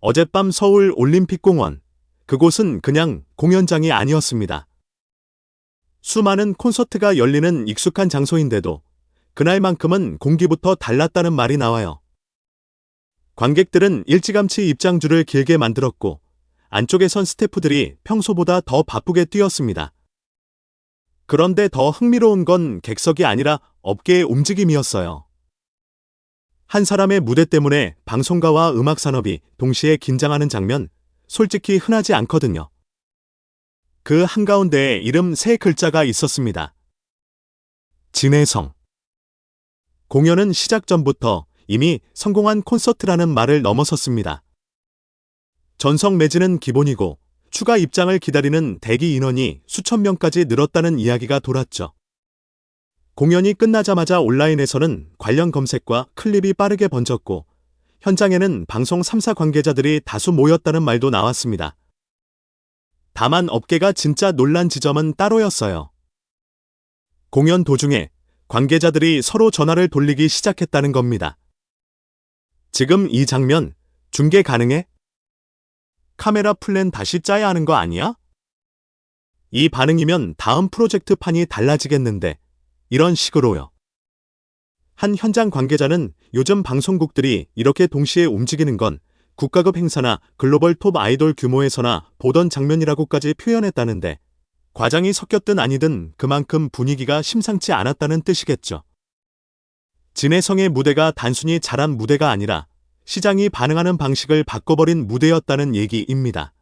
어젯밤 서울 올림픽공원. 그곳은 그냥 공연장이 아니었습니다. 수많은 콘서트가 열리는 익숙한 장소인데도 그날만큼은 공기부터 달랐다는 말이 나와요. 관객들은 일찌감치 입장줄을 길게 만들었고 안쪽에 선 스태프들이 평소보다 더 바쁘게 뛰었습니다. 그런데 더 흥미로운 건 객석이 아니라 업계의 움직임이었어요. 한 사람의 무대 때문에 방송가와 음악산업이 동시에 긴장하는 장면, 솔직히 흔하지 않거든요. 그 한가운데에 이름 세 글자가 있었습니다. 진해성. 공연은 시작 전부터 이미 성공한 콘서트라는 말을 넘어섰습니다. 전성 매진은 기본이고 추가 입장을 기다리는 대기 인원이 수천 명까지 늘었다는 이야기가 돌았죠. 공연이 끝나자마자 온라인에서는 관련 검색과 클립이 빠르게 번졌고 현장에는 방송 3사 관계자들이 다수 모였다는 말도 나왔습니다. 다만 업계가 진짜 놀란 지점은 따로였어요. 공연 도중에 관계자들이 서로 전화를 돌리기 시작했다는 겁니다. 지금 이 장면 중계 가능해? 카메라 플랜 다시 짜야 하는 거 아니야? 이 반응이면 다음 프로젝트 판이 달라지겠는데 이런 식으로요. 한 현장 관계자는 요즘 방송국들이 이렇게 동시에 움직이는 건 국가급 행사나 글로벌 톱 아이돌 규모에서나 보던 장면이라고까지 표현했다는데 과장이 섞였든 아니든 그만큼 분위기가 심상치 않았다는 뜻이겠죠. 진해성의 무대가 단순히 잘한 무대가 아니라 시장이 반응하는 방식을 바꿔버린 무대였다는 얘기입니다.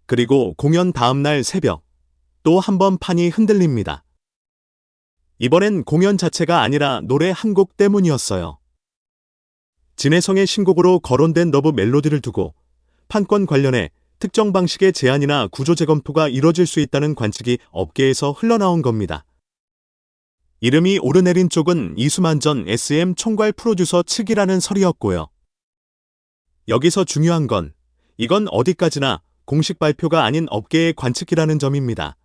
그리고 공연 다음날 새벽 또 한 번 판이 흔들립니다. 이번엔 공연 자체가 아니라 노래 한 곡 때문이었어요. 진해성의 신곡으로 거론된 러브 멜로디를 두고 판권 관련해 특정 방식의 제안이나 구조 재검토가 이뤄질 수 있다는 관측이 업계에서 흘러나온 겁니다. 이름이 오르내린 쪽은 이수만 전 SM 총괄 프로듀서 측이라는 설이었고요. 여기서 중요한 건 이건 어디까지나 공식 발표가 아닌 업계의 관측이라는 점입니다.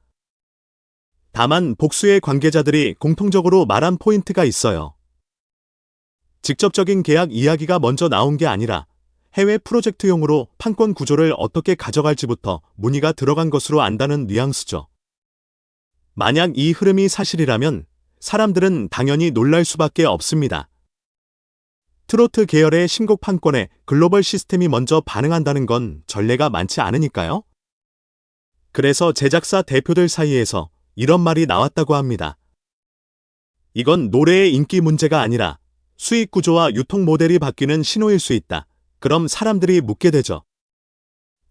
다만 복수의 관계자들이 공통적으로 말한 포인트가 있어요. 직접적인 계약 이야기가 먼저 나온 게 아니라 해외 프로젝트용으로 판권 구조를 어떻게 가져갈지부터 문의가 들어간 것으로 안다는 뉘앙스죠. 만약 이 흐름이 사실이라면 사람들은 당연히 놀랄 수밖에 없습니다. 트로트 계열의 신곡 판권에 글로벌 시스템이 먼저 반응한다는 건 전례가 많지 않으니까요. 그래서 제작사 대표들 사이에서 이런 말이 나왔다고 합니다. 이건 노래의 인기 문제가 아니라 수익 구조와 유통 모델이 바뀌는 신호일 수 있다. 그럼 사람들이 묻게 되죠.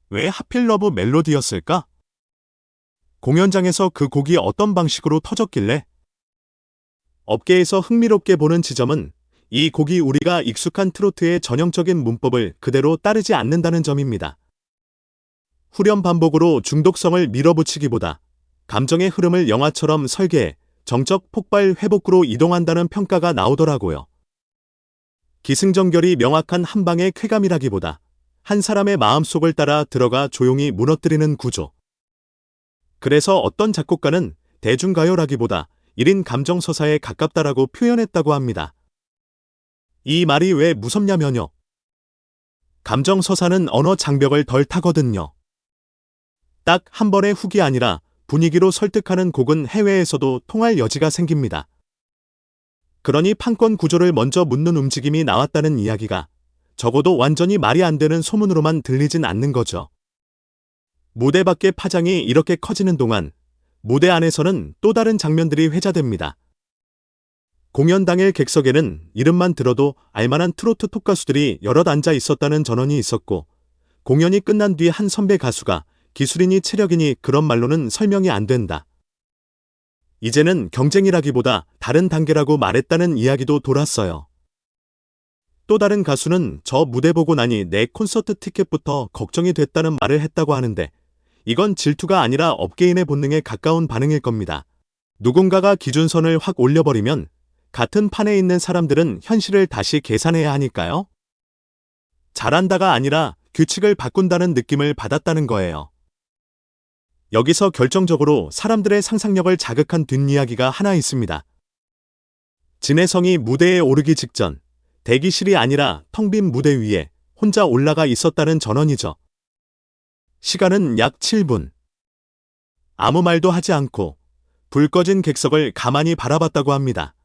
왜 하필 러브 멜로디였을까? 공연장에서 그 곡이 어떤 방식으로 터졌길래? 업계에서 흥미롭게 보는 지점은 이 곡이 우리가 익숙한 트로트의 전형적인 문법을 그대로 따르지 않는다는 점입니다. 후렴 반복으로 중독성을 밀어붙이기보다 감정의 흐름을 영화처럼 설계해 정적 폭발 회복으로 이동한다는 평가가 나오더라고요. 기승전결이 명확한 한 방의 쾌감이라기보다 한 사람의 마음속을 따라 들어가 조용히 무너뜨리는 구조. 그래서 어떤 작곡가는 대중가요라기보다 1인 감정서사에 가깝다라고 표현했다고 합니다. 이 말이 왜 무섭냐면요. 감정서사는 언어 장벽을 덜 타거든요. 딱 한 번의 훅이 아니라 분위기로 설득하는 곡은 해외에서도 통할 여지가 생깁니다. 그러니 판권 구조를 먼저 묻는 움직임이 나왔다는 이야기가 적어도 완전히 말이 안 되는 소문으로만 들리진 않는 거죠. 무대 밖의 파장이 이렇게 커지는 동안 무대 안에서는 또 다른 장면들이 회자됩니다. 공연 당일 객석에는 이름만 들어도 알만한 트로트 톱가수들이 여럿 앉아 있었다는 전언이 있었고 공연이 끝난 뒤 한 선배 가수가 기술이니 체력이니 그런 말로는 설명이 안 된다. 이제는 경쟁이라기보다 다른 단계라고 말했다는 이야기도 돌았어요. 또 다른 가수는 저 무대 보고 나니 내 콘서트 티켓부터 걱정이 됐다는 말을 했다고 하는데 이건 질투가 아니라 업계인의 본능에 가까운 반응일 겁니다. 누군가가 기준선을 확 올려버리면 같은 판에 있는 사람들은 현실을 다시 계산해야 하니까요. 잘한다가 아니라 규칙을 바꾼다는 느낌을 받았다는 거예요. 여기서 결정적으로 사람들의 상상력을 자극한 뒷이야기가 하나 있습니다. 진해성이 무대에 오르기 직전 대기실이 아니라 텅 빈 무대 위에 혼자 올라가 있었다는 전언이죠. 시간은 약 7분. 아무 말도 하지 않고 불 꺼진 객석을 가만히 바라봤다고 합니다.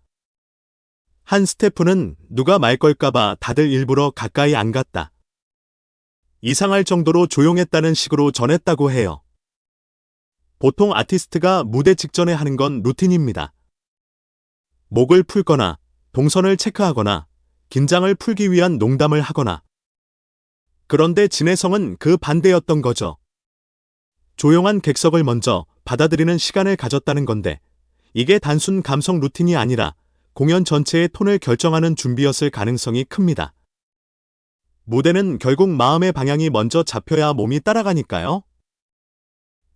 한 스태프는 누가 말 걸까봐 다들 일부러 가까이 안 갔다. 이상할 정도로 조용했다는 식으로 전했다고 해요. 보통 아티스트가 무대 직전에 하는 건 루틴입니다. 목을 풀거나 동선을 체크하거나 긴장을 풀기 위한 농담을 하거나. 그런데 진혜성은 그 반대였던 거죠. 조용한 객석을 먼저 받아들이는 시간을 가졌다는 건데 이게 단순 감성 루틴이 아니라 공연 전체의 톤을 결정하는 준비였을 가능성이 큽니다. 무대는 결국 마음의 방향이 먼저 잡혀야 몸이 따라가니까요.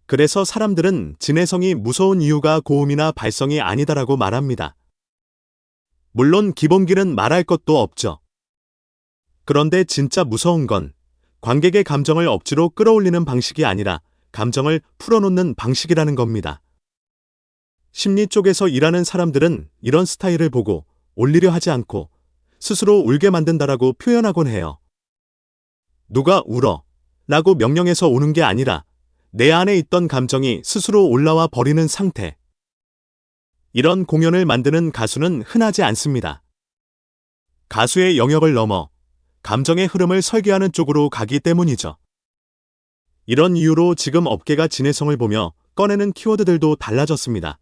그래서 사람들은 진혜성이 무서운 이유가 고음이나 발성이 아니다라고 말합니다. 물론 기본기는 말할 것도 없죠. 그런데 진짜 무서운 건 관객의 감정을 억지로 끌어올리는 방식이 아니라 감정을 풀어놓는 방식이라는 겁니다. 심리 쪽에서 일하는 사람들은 이런 스타일을 보고 올리려 하지 않고 스스로 울게 만든다라고 표현하곤 해요. 누가 울어 라고 명령해서 오는 게 아니라 내 안에 있던 감정이 스스로 올라와 버리는 상태. 이런 공연을 만드는 가수는 흔하지 않습니다. 가수의 영역을 넘어 감정의 흐름을 설계하는 쪽으로 가기 때문이죠. 이런 이유로 지금 업계가 진혜성을 보며 꺼내는 키워드들도 달라졌습니다.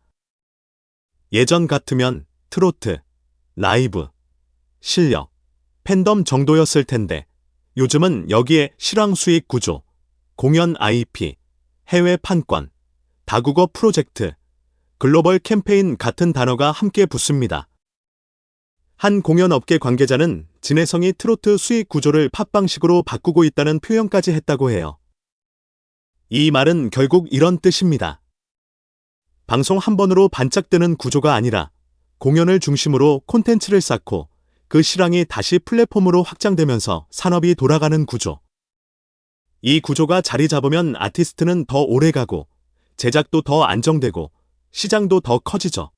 예전 같으면 트로트, 라이브, 실력, 팬덤 정도였을 텐데 요즘은 여기에 실황 수익 구조, 공연 IP, 해외 판권, 다국어 프로젝트, 글로벌 캠페인 같은 단어가 함께 붙습니다. 한 공연업계 관계자는 진혜성이 트로트 수익 구조를 팟빵식으로 바꾸고 있다는 표현까지 했다고 해요. 이 말은 결국 이런 뜻입니다. 방송 한 번으로 반짝뜨는 구조가 아니라 공연을 중심으로 콘텐츠를 쌓고 그 실황이 다시 플랫폼으로 확장되면서 산업이 돌아가는 구조. 이 구조가 자리 잡으면 아티스트는 더 오래 가고 제작도 더 안정되고 시장도 더 커지죠.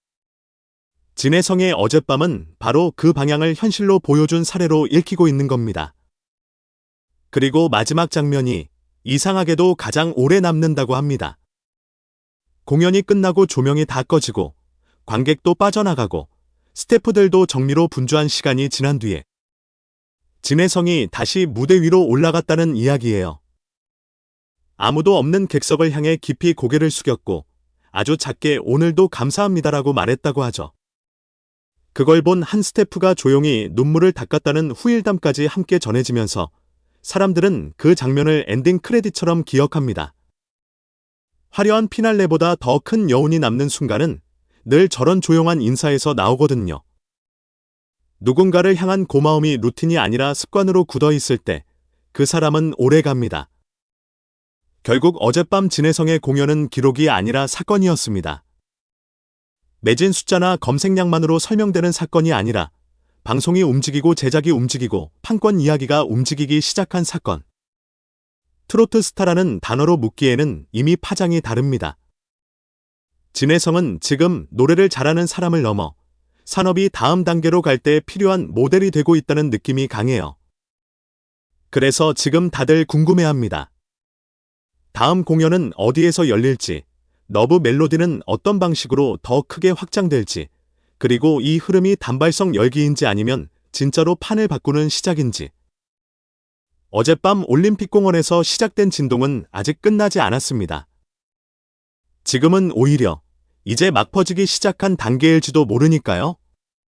진혜성의 어젯밤은 바로 그 방향을 현실로 보여준 사례로 읽히고 있는 겁니다. 그리고 마지막 장면이 이상하게도 가장 오래 남는다고 합니다. 공연이 끝나고 조명이 다 꺼지고 관객도 빠져나가고 스태프들도 정리로 분주한 시간이 지난 뒤에 진혜성이 다시 무대 위로 올라갔다는 이야기예요. 아무도 없는 객석을 향해 깊이 고개를 숙였고 아주 작게 오늘도 감사합니다라고 말했다고 하죠. 그걸 본 한 스태프가 조용히 눈물을 닦았다는 후일담까지 함께 전해지면서 사람들은 그 장면을 엔딩 크레딧처럼 기억합니다. 화려한 피날레보다 더 큰 여운이 남는 순간은 늘 저런 조용한 인사에서 나오거든요. 누군가를 향한 고마움이 루틴이 아니라 습관으로 굳어 있을 때 그 사람은 오래 갑니다. 결국 어젯밤 진혜성의 공연은 기록이 아니라 사건이었습니다. 매진 숫자나 검색량만으로 설명되는 사건이 아니라 방송이 움직이고 제작이 움직이고 판권 이야기가 움직이기 시작한 사건. 트로트 스타라는 단어로 묻기에는 이미 파장이 다릅니다. 진혜성은 지금 노래를 잘하는 사람을 넘어 산업이 다음 단계로 갈 때 필요한 모델이 되고 있다는 느낌이 강해요. 그래서 지금 다들 궁금해합니다. 다음 공연은 어디에서 열릴지, 러브 멜로디는 어떤 방식으로 더 크게 확장될지, 그리고 이 흐름이 단발성 열기인지 아니면 진짜로 판을 바꾸는 시작인지. 어젯밤 올림픽공원에서 시작된 진동은 아직 끝나지 않았습니다. 지금은 오히려 이제 막 퍼지기 시작한 단계일지도 모르니까요.